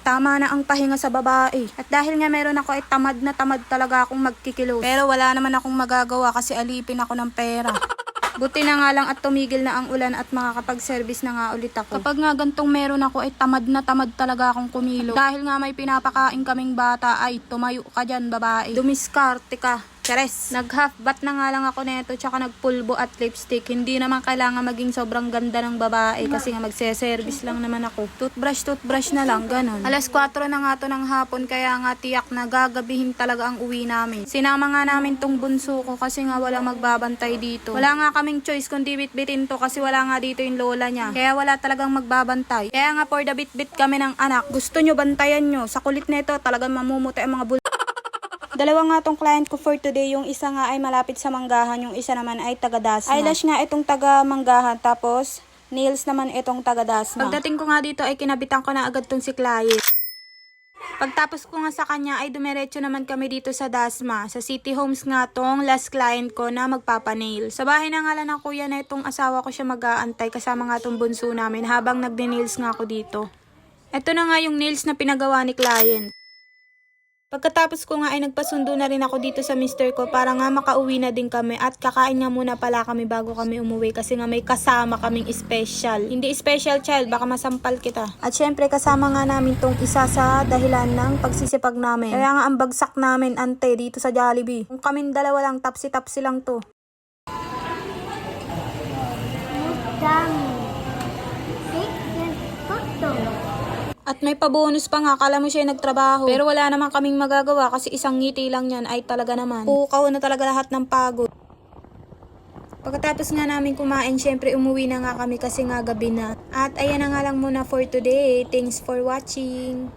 Tama na ang pahinga sa babae. At dahil nga meron ako ay tamad na tamad talaga akong magkikilos. Pero wala naman akong magagawa kasi alipin ako ng pera. Buti na nga lang at tumigil na ang ulan at makakapag-service na nga ulit ako. Kapag nga gantong meron ako ay tamad na tamad talaga akong kumilo. Dahil nga may pinapakain kaming bata ay tumayo ka dyan babae. Dumiskarte ka. Chares. Nag-half bath na nga lang ako neto tsaka nagpulbo at lipstick. Hindi naman kailangan maging sobrang ganda ng babae kasi nga magse-service lang naman ako. Toothbrush na lang, ganon. Alas 4 na nga to ng hapon kaya nga tiyak na gagabihin talaga ang uwi namin. Sinama nga namin tong bunso ko kasi nga wala magbabantay dito. Wala nga kaming choice kundi bitbitin to kasi wala nga dito yung lola niya. Kaya wala talagang magbabantay. Kaya nga for the bit-bit kami ng anak. Gusto nyo bantayan nyo. Sa kulit neto talagang mamumuti ang mga Dalawa nga tong client ko for today. Yung isa nga ay malapit sa Manggahan. Yung isa naman ay taga Dasma. Eyelash nga itong taga Manggahan. Tapos nails naman itong taga Dasma. Pagdating ko nga dito ay kinabitan ko na agad tong si client. Pagtapos ko nga sa kanya ay dumiretso naman kami dito sa Dasma. Sa City Homes nga tong last client ko na magpapanail. Sa bahay na nga lang ng kuya na itong asawa ko siya mag-aantay. Kasama nga tong bunso namin habang nagde-nails nga ako dito. Ito na nga yung nails na pinagawa ni client. Pagkatapos ko nga ay nagpasundo na rin ako dito sa mister ko para nga makauwi na din kami at kakain nga muna pala kami bago kami umuwi kasi nga may kasama kaming special. Hindi special child, baka masampal kita. At syempre kasama nga namin tong isa sa dahilan ng pagsisipag namin. Kaya nga ang bagsak namin ante dito sa Jollibee. Kung kaming dalawa lang, tapsi-tapsi lang to. At may pabonus pa nga, kala mo siya nagtrabaho. Pero wala naman kaming magagawa kasi isang ngiti lang yan ay talaga naman. Pukaw na talaga lahat ng pagod. Pagkatapos nga namin kumain, syempre umuwi na nga kami kasi nga gabi na. At ayan na nga lang muna for today. Thanks for watching.